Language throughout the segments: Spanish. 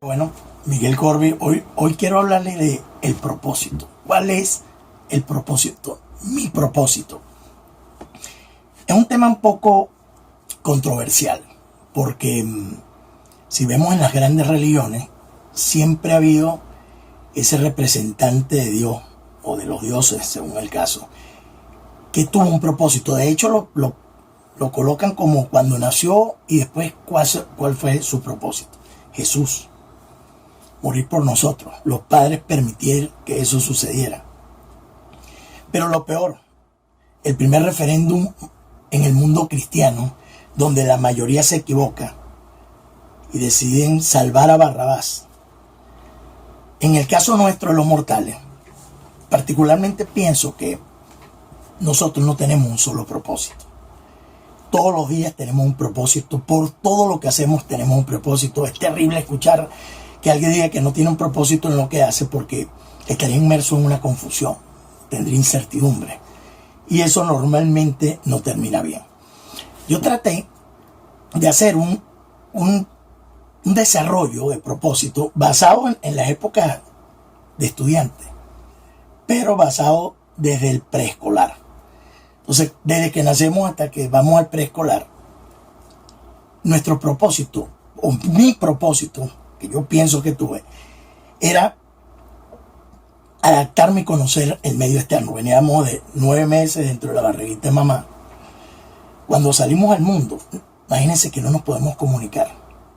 Bueno, Miguel Corby, hoy quiero hablarle de el propósito. ¿Cuál es el propósito? Mi propósito. Es un tema un poco controversial, porque si vemos en las grandes religiones, siempre ha habido ese representante de Dios, o de los dioses, según el caso, que tuvo un propósito. De hecho, lo colocan como cuando nació y después cuál fue su propósito. Jesús. Morir por nosotros. Los padres permitieron que eso sucediera. Pero lo peor, el primer referéndum en el mundo cristiano, donde la mayoría se equivoca y deciden salvar a Barrabás. En el caso nuestro de los mortales, particularmente pienso que nosotros no tenemos un solo propósito. Todos los días tenemos un propósito. Por todo lo que hacemos tenemos un propósito. Es terrible escuchar que alguien diga que no tiene un propósito en lo que hace, porque estaría inmerso en una confusión, tendría incertidumbre, y eso normalmente no termina bien. Yo traté de hacer un desarrollo de propósito basado en la época de estudiante, pero basado desde el preescolar. Entonces, desde que nacemos hasta que vamos al preescolar, nuestro propósito, o mi propósito, que yo pienso que tuve, era adaptarme y conocer el medio externo. Veníamos de 9 meses dentro de la barriguita de mamá. Cuando salimos al mundo, imagínense que no nos podemos comunicar.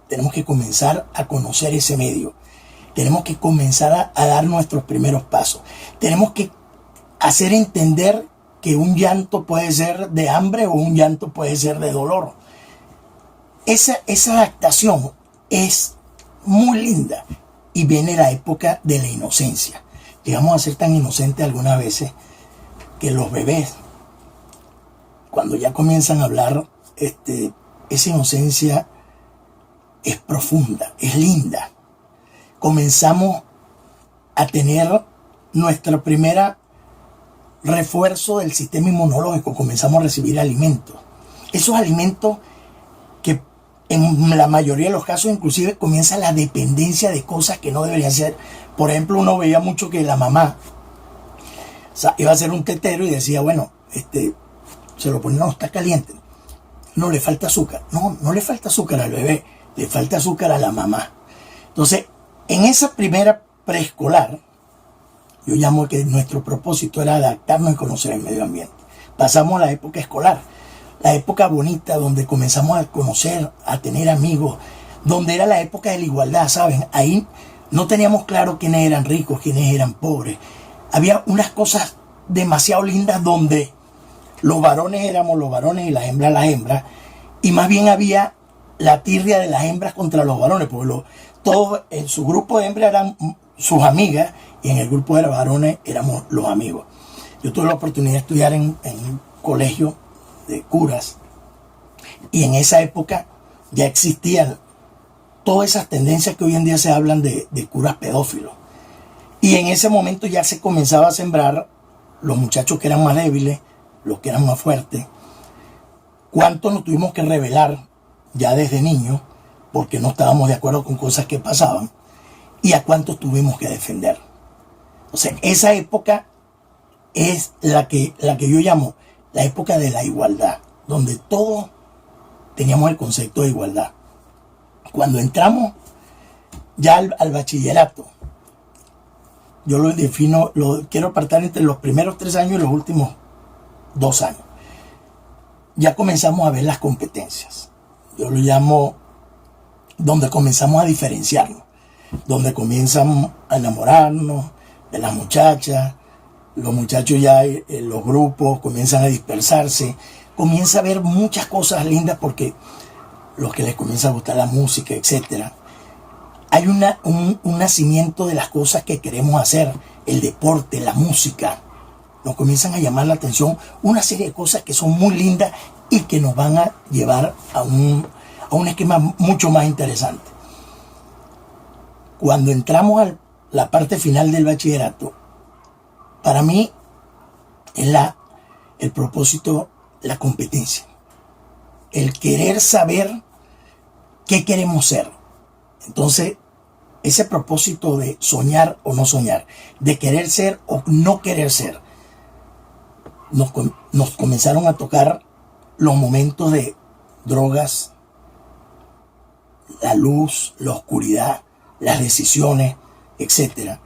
Tenemos que comenzar a conocer ese medio. Tenemos que comenzar a dar nuestros primeros pasos. Tenemos que hacer entender que un llanto puede ser de hambre o un llanto puede ser de dolor. Esa adaptación es muy linda, y viene la época de la inocencia. Llegamos a ser tan inocentes algunas veces que los bebés, cuando ya comienzan a hablar, esa inocencia es profunda, es linda. Comenzamos a tener nuestra primera refuerzo del sistema inmunológico, comenzamos a recibir alimentos. Esos alimentos que en la mayoría de los casos inclusive comienza la dependencia de cosas que no deberían ser. Por ejemplo, uno veía mucho que la mamá iba a hacer un tetero y decía, bueno, se lo ponía, no, está caliente. No, le falta azúcar. No le falta azúcar al bebé, le falta azúcar a la mamá. Entonces, en esa primera preescolar, yo llamo que nuestro propósito era adaptarnos y conocer el medio ambiente. Pasamos a la época escolar, la época bonita donde comenzamos a conocer, a tener amigos, donde era la época de la igualdad, ¿saben? Ahí no teníamos claro quiénes eran ricos, quiénes eran pobres. Había unas cosas demasiado lindas donde los varones éramos los varones y las hembras, y más bien había la tirria de las hembras contra los varones, porque todos en su grupo de hembras eran sus amigas, y en el grupo de varones éramos los amigos. Yo tuve la oportunidad de estudiar en un colegio de curas, y en esa época ya existían todas esas tendencias que hoy en día se hablan de curas pedófilos, y en ese momento ya se comenzaba a sembrar los muchachos que eran más débiles, los que eran más fuertes. ¿Cuánto nos tuvimos que rebelar ya desde niños porque no estábamos de acuerdo con cosas que pasaban, y a cuántos tuvimos que defender? O sea, esa época es la que yo llamo la época de la igualdad, donde todos teníamos el concepto de igualdad. Cuando entramos ya al bachillerato, yo lo defino, lo quiero apartar entre los primeros 3 años y los últimos 2 años. Ya comenzamos a ver las competencias. Yo lo llamo donde comenzamos a diferenciarnos, donde comienzan a enamorarnos de las muchachas, los muchachos ya, los grupos comienzan a dispersarse, comienza a haber muchas cosas lindas porque los que les comienza a gustar la música, etc. Hay un nacimiento de las cosas que queremos hacer, el deporte, la música. Nos comienzan a llamar la atención una serie de cosas que son muy lindas y que nos van a llevar a un esquema mucho más interesante. Cuando entramos a la parte final del bachillerato, para mí es el propósito, la competencia. El querer saber qué queremos ser. Entonces, ese propósito de soñar o no soñar, de querer ser o no querer ser, nos comenzaron a tocar los momentos de drogas, la luz, la oscuridad, las decisiones, etc.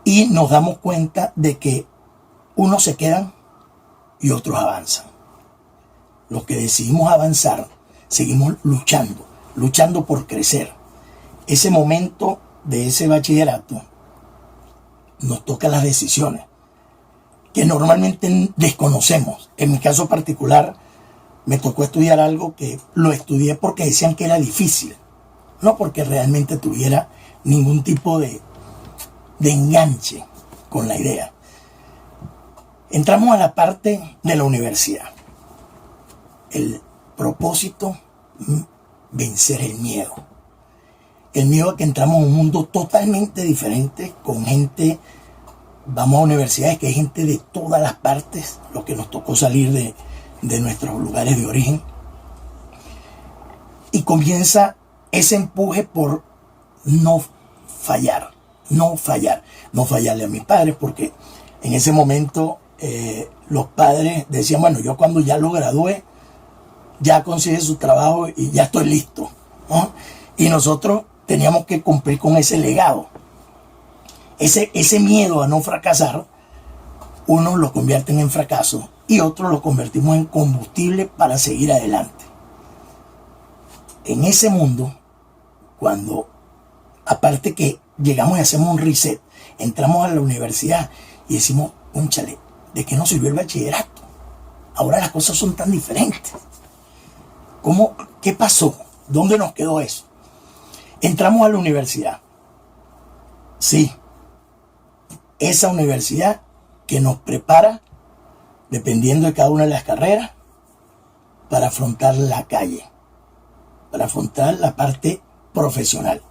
Y nos damos cuenta de que unos se quedan y otros avanzan. Los que decidimos avanzar, seguimos luchando por crecer. Ese momento de ese bachillerato nos toca las decisiones que normalmente desconocemos. En mi caso particular, me tocó estudiar algo que lo estudié porque decían que era difícil, no porque realmente tuviera ningún tipo de enganche con la idea. Entramos a la parte de la universidad. El propósito, vencer el miedo. El miedo a que entramos a un mundo totalmente diferente, con gente, vamos a universidades que hay gente de todas las partes, lo que nos tocó salir de nuestros lugares de origen. Y comienza ese empuje por no fallarle a mis padres, porque en ese momento los padres decían, bueno, yo cuando ya lo gradué, ya consigue su trabajo y ya estoy listo, ¿no? Y nosotros teníamos que cumplir con ese legado. Ese miedo a no fracasar, unos lo convierten en fracaso y otros lo convertimos en combustible para seguir adelante. En ese mundo, cuando aparte que llegamos y hacemos un reset, entramos a la universidad y decimos, cónchale, ¿de qué nos sirvió el bachillerato? Ahora las cosas son tan diferentes. ¿Qué pasó? ¿Dónde nos quedó eso? Entramos a la universidad. Sí, esa universidad que nos prepara, dependiendo de cada una de las carreras, para afrontar la calle, para afrontar la parte profesional,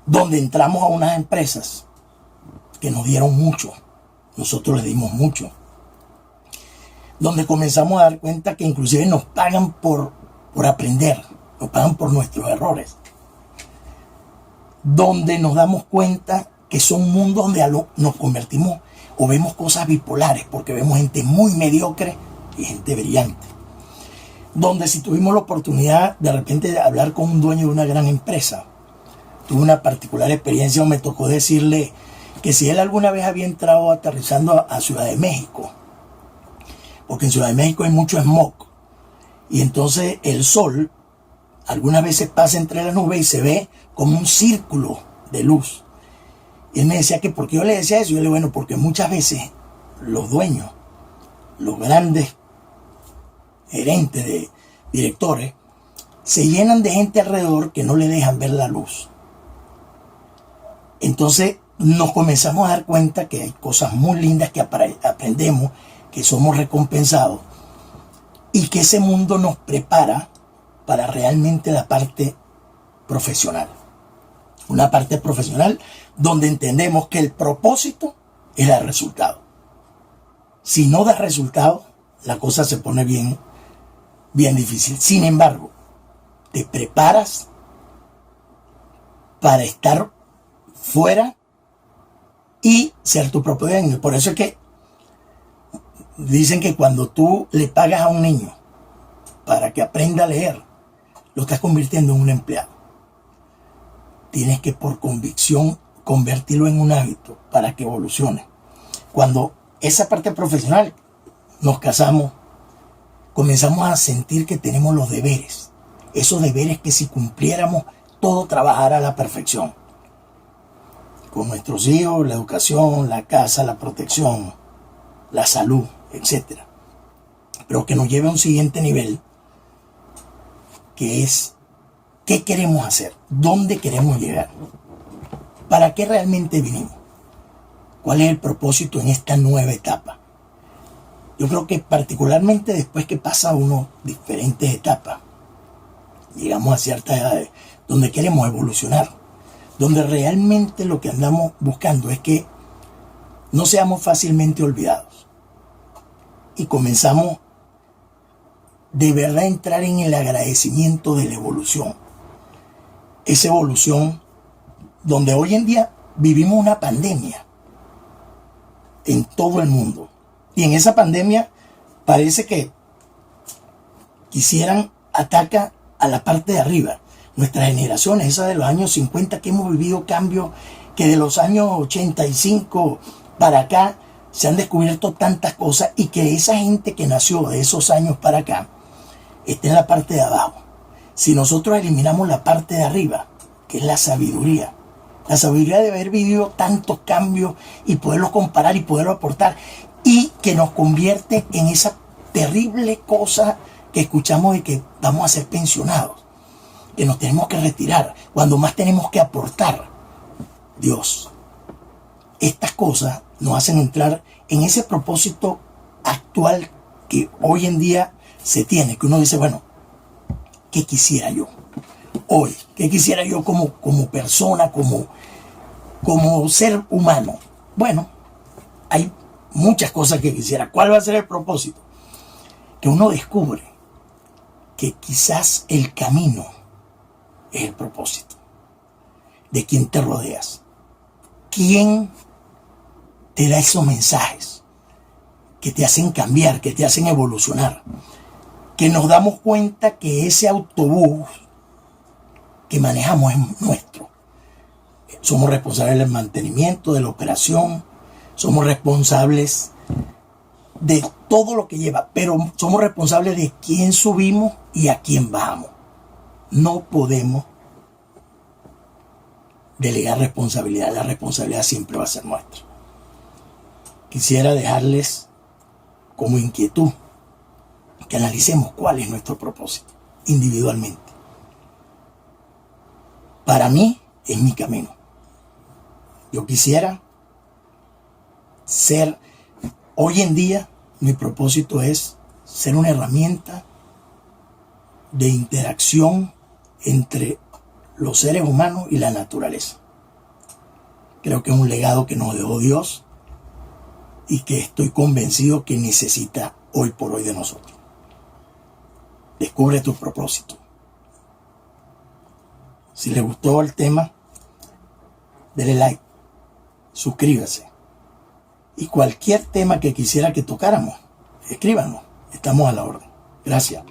donde entramos a unas empresas que nos dieron mucho, nosotros les dimos mucho, donde comenzamos a dar cuenta que inclusive nos pagan por aprender, nos pagan por nuestros errores, donde nos damos cuenta que son mundos donde nos convertimos o vemos cosas bipolares, porque vemos gente muy mediocre y gente brillante, donde si tuvimos la oportunidad de repente de hablar con un dueño de una gran empresa, tuve una particular experiencia donde me tocó decirle que si él alguna vez había entrado aterrizando a Ciudad de México, porque en Ciudad de México hay mucho smog, y entonces el sol algunas veces pasa entre las nubes y se ve como un círculo de luz. Y él me decía que, ¿por qué yo le decía eso? Yo le digo, bueno, porque muchas veces los dueños, los grandes gerentes de directores, se llenan de gente alrededor que no le dejan ver la luz. Entonces nos comenzamos a dar cuenta que hay cosas muy lindas que aprendemos, que somos recompensados y que ese mundo nos prepara para realmente la parte profesional. Una parte profesional donde entendemos que el propósito es el resultado. Si no da resultado, la cosa se pone bien difícil. Sin embargo, te preparas para estar fuera y ser tu propio dueño. Por eso es que dicen que cuando tú le pagas a un niño para que aprenda a leer, lo estás convirtiendo en un empleado. Tienes que por convicción convertirlo en un hábito para que evolucione. Cuando esa parte profesional nos casamos, comenzamos a sentir que tenemos los deberes. Esos deberes que si cumpliéramos, todo trabajara a la perfección. Con nuestros hijos, la educación, la casa, la protección, la salud, etc. Pero que nos lleve a un siguiente nivel, que es ¿qué queremos hacer? ¿Dónde queremos llegar? ¿Para qué realmente vinimos? ¿Cuál es el propósito en esta nueva etapa? Yo creo que particularmente después que pasa uno diferentes etapas, llegamos a ciertas edades donde queremos evolucionar, donde realmente lo que andamos buscando es que no seamos fácilmente olvidados y comenzamos de verdad a entrar en el agradecimiento de la evolución. Esa evolución donde hoy en día vivimos una pandemia en todo el mundo. Y en esa pandemia parece que quisieran atacar a la parte de arriba. Nuestras generaciones, esa de los años 50, que hemos vivido cambios, que de los años 85 para acá se han descubierto tantas cosas, y que esa gente que nació de esos años para acá está en la parte de abajo. Si nosotros eliminamos la parte de arriba, que es la sabiduría de haber vivido tantos cambios y poderlos comparar y poderlos aportar, y que nos convierte en esa terrible cosa que escuchamos de que vamos a ser pensionados, que nos tenemos que retirar, cuando más tenemos que aportar. Dios, estas cosas nos hacen entrar en ese propósito actual que hoy en día se tiene, que uno dice, bueno, ¿qué quisiera yo hoy? ¿Qué quisiera yo como persona, como ser humano? Bueno, hay muchas cosas que quisiera. ¿Cuál va a ser el propósito? Que uno descubre que quizás el camino es el propósito. De quién te rodeas. ¿Quién te da esos mensajes que te hacen cambiar, que te hacen evolucionar? Que nos damos cuenta que ese autobús que manejamos es nuestro. Somos responsables del mantenimiento, de la operación, somos responsables de todo lo que lleva, pero somos responsables de quién subimos y a quién bajamos. No podemos delegar responsabilidad, la responsabilidad siempre va a ser nuestra. Quisiera dejarles como inquietud que analicemos cuál es nuestro propósito individualmente. Para mí es mi camino. Yo quisiera ser, hoy en día mi propósito es ser una herramienta de interacción entre los seres humanos y la naturaleza. Creo que es un legado que nos dejó Dios y que estoy convencido que necesita hoy por hoy de nosotros. Descubre tu propósito. Si les gustó el tema, denle like, suscríbase. Y cualquier tema que quisiera que tocáramos, escríbanos. Estamos a la orden. Gracias.